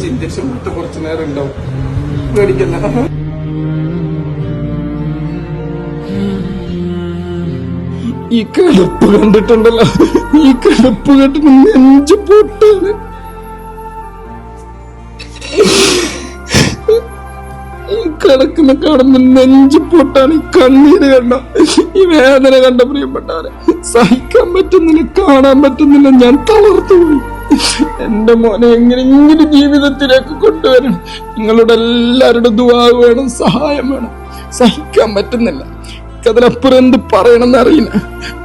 Injection കൊടുത്ത് കുറച്ചു നേരം ഉണ്ടാവും. പേടിക്കല്ല. ഈ കിടപ്പ് കണ്ടിട്ടുണ്ടല്ലോ, ഈ കിടപ്പ് കണ്ടിട്ട് നെഞ്ചു പൊട്ടാണ്. ഈ കിടക്കുന്ന കാണുമ്പോ നെഞ്ചു പൊട്ടാണ്. ഈ കണ്ണീര് കണ്ട, ഈ വേദന കണ്ട പ്രിയപ്പെട്ടവരെ സഹിക്കാൻ പറ്റുന്നില്ല, കാണാൻ പറ്റുന്നില്ല. ഞാൻ തളർത്തുപോയി. എന്റെ മോനെ എങ്ങനെയെങ്കിലും ജീവിതത്തിലേക്ക് കൊണ്ടുവരണം. നിങ്ങളുടെ എല്ലാവരുടെ ദുആ വേണം, സഹായം വേണം. സഹിക്കാൻ പറ്റുന്നില്ല. അതിനപ്പുറം എന്ത് പറയണമെന്ന് അറിയില്ല.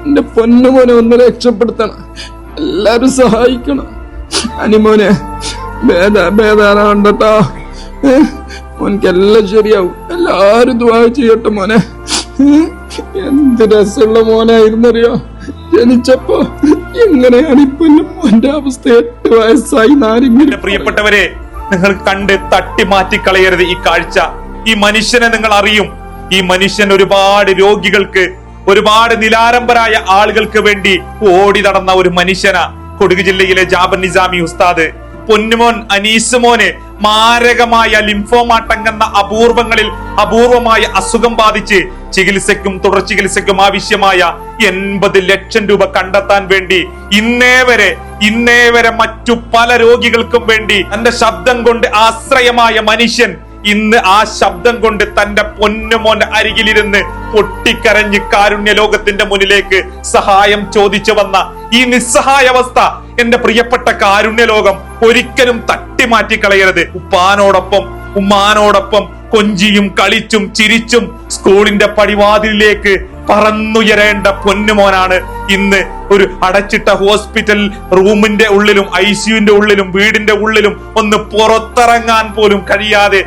എന്റെ പൊന്നുമോനെ ഒന്ന് രക്ഷപ്പെടുത്തണം. എല്ലാരും സഹായിക്കണം. അനിമോനെ ഭേദാറാവണ്ടട്ടോ. മോനക്കെല്ലാം ശരിയാവും. എല്ലാരും ദുആ ചെയ്യട്ടെ മോനെ. എന്ത് രസമുള്ള മോനായിരുന്നറിയോ. ജനിച്ചപ്പോ എങ്ങനെയാണ് ഇപ്പൊ മോന്റെ അവസ്ഥ? 8 വയസ്സായി. പ്രിയപ്പെട്ടവരെ, നിങ്ങൾ കണ്ട് തട്ടി മാറ്റി കളയരുത് ഈ കാഴ്ച. ഈ മനുഷ്യനെ നിങ്ങൾ അറിയും. ഈ മനുഷ്യൻ ഒരുപാട് രോഗികൾക്ക്, ഒരുപാട് നിലാരംബരായ ആളുകൾക്ക് വേണ്ടി ഓടി നടന്ന ഒരു മനുഷ്യനാ. കൊടക് ജില്ലയിലെ ജാബർ നിസാമി ഉസ്താദ്. പൊന്നുമോൻ അനീസ് മോന് മാരകമായ ലിംഫോമാട്ടങ്ങെന്ന അപൂർവമായ അസുഖം ബാധിച്ച് ചികിത്സയ്ക്കും തുടർ ചികിത്സയ്ക്കും ആവശ്യമായ 80 ലക്ഷം രൂപ കണ്ടെത്താൻ വേണ്ടി ഇന്നേ വരെ മറ്റു പല രോഗികൾക്കും വേണ്ടി തന്റെ ശബ്ദം കൊണ്ട് ആശ്രയമായ മനുഷ്യൻ ഇന്ന് ആ ശബ്ദം കൊണ്ട് തന്റെ പൊന്നുമോന്റെ അരികിലിരുന്ന് പൊട്ടിക്കരഞ്ഞ് കാരുണ്യ ലോകത്തിന്റെ മുന്നിലേക്ക് സഹായം ചോദിച്ചു വന്ന ഈ നിസ്സഹായാവസ്ഥ എന്റെ പ്രിയപ്പെട്ട കാരുണ്യ ലോകം ഒരിക്കലും തട്ടിമാറ്റി കളയരുത്. ഉപ്പാനോടൊപ്പം ഉമ്മാനോടൊപ്പം കൊഞ്ചിയും കളിച്ചും ചിരിച്ചും സ്കൂളിന്റെ പടിവാതിലിലേക്ക് പറന്നുയരേണ്ട പൊന്നുമോനാണ് ഇന്ന് ഒരു അടച്ചിട്ട ഹോസ്പിറ്റൽ റൂമിന്റെ ഉള്ളിലും ICUവിന്റെ ഉള്ളിലും വീടിന്റെ ഉള്ളിലും ഒന്ന് പുറത്തിറങ്ങാൻ പോലും കഴിയാതെ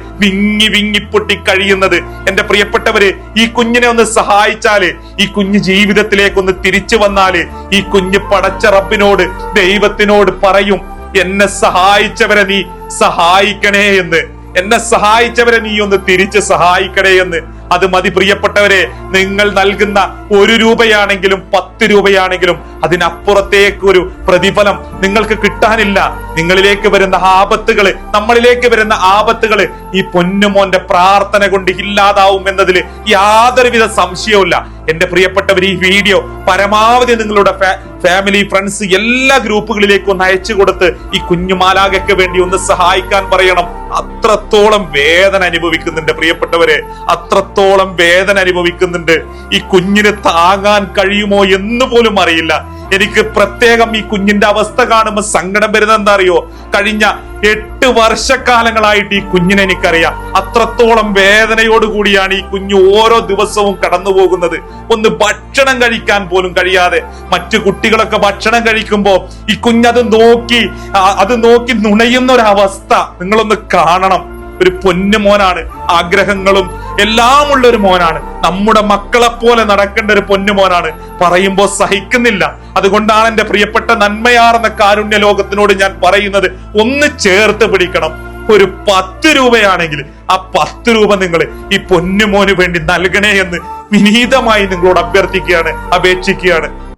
വിങ്ങിപ്പൊട്ടി കഴിയുന്നത്. എന്റെ പ്രിയപ്പെട്ടവര്, ഈ കുഞ്ഞിനെ ഒന്ന് സഹായിച്ചാല്, ഈ കുഞ്ഞ് ജീവിതത്തിലേക്ക് ഒന്ന് തിരിച്ചു വന്നാല്, ഈ കുഞ്ഞ് പടച്ച റബ്ബിനോട്, ദൈവത്തിനോട് പറയും, എന്നെ സഹായിച്ചവരെ നീ സഹായിക്കണേ എന്ന്. എന്നെ സഹായിച്ചവരെ നീ ഒന്ന് തിരിച്ച് സഹായിക്കണേ എന്ന്. അത് മതി പ്രിയപ്പെട്ടവരെ. നിങ്ങൾ നൽകുന്ന 1 രൂപയാണെങ്കിലും 10 രൂപയാണെങ്കിലും അതിനപ്പുറത്തേക്ക് ഒരു പ്രതിഫലം നിങ്ങൾക്ക് കിട്ടാനില്ല. നിങ്ങളിലേക്ക് വരുന്ന ആപത്തുകള്, നമ്മളിലേക്ക് വരുന്ന ആപത്തുകള് ഈ പൊന്നുമോന്റെ പ്രാർത്ഥന കൊണ്ട് ഇല്ലാതാവും എന്നതിൽ യാതൊരുവിധ സംശയവുമില്ല. എന്റെ പ്രിയപ്പെട്ടവർ, ഈ വീഡിയോ പരമാവധി നിങ്ങളുടെ ഫാമിലി, ഫ്രണ്ട്സ് എല്ലാ ഗ്രൂപ്പുകളിലേക്കും ഒന്ന് അയച്ചു കൊടുത്ത് ഈ കുഞ്ഞുമാലാകയ്ക്ക് വേണ്ടി ഒന്ന് സഹായിക്കാൻ പറയണം. അത്രത്തോളം വേദന അനുഭവിക്കുന്നുണ്ട് പ്രിയപ്പെട്ടവരെ, അത്രത്തോളം വേദന അനുഭവിക്കുന്നുണ്ട്. ഈ കുഞ്ഞിന് താങ്ങാൻ കഴിയുമോ എന്ന് പോലും അറിയില്ല. എനിക്ക് പ്രത്യേകം ഈ കുഞ്ഞിന്റെ അവസ്ഥ കാണുമ്പോൾ സങ്കടം വരുന്നത് എന്താ അറിയോ? കഴിഞ്ഞ 8 വർഷക്കാലങ്ങളായിട്ട് ഈ കുഞ്ഞിനെ എനിക്കറിയാം. അത്രത്തോളം വേദനയോടുകൂടിയാണ് ഈ കുഞ്ഞ് ഓരോ ദിവസവും കടന്നു പോകുന്നത്. ഒന്ന് ഭക്ഷണം കഴിക്കാൻ പോലും കഴിയാതെ, മറ്റു കുട്ടികളൊക്കെ ഭക്ഷണം കഴിക്കുമ്പോ ഈ കുഞ്ഞത് നോക്കി നുണയുന്ന ഒരവസ്ഥ നിങ്ങളൊന്ന് കാണണം. ഒരു പൊന്നുമോനാണ്, ആഗ്രഹങ്ങളും എല്ലാം ഉള്ള ഒരു മോനാണ്. നമ്മുടെ മക്കളെ പോലെ നടക്കേണ്ട ഒരു പൊന്നുമോനാണ്. പറയുമ്പോ സഹിക്കുന്നില്ല. അതുകൊണ്ടാണ് എന്റെ പ്രിയപ്പെട്ട നന്മയാർന്ന കാരുണ്യ ലോകത്തിനോട് ഞാൻ പറയുന്നത്, ഒന്ന് ചേർത്ത് പിടിക്കണം. ഒരു 10 രൂപയാണെങ്കിൽ ആ 10 രൂപ നിങ്ങൾ ഈ പൊന്നുമോന് വേണ്ടി നൽകണേ എന്ന് വിനീതമായി നിങ്ങളോട് അഭ്യർത്ഥിക്കുകയാണ്, അപേക്ഷിക്കുകയാണ്.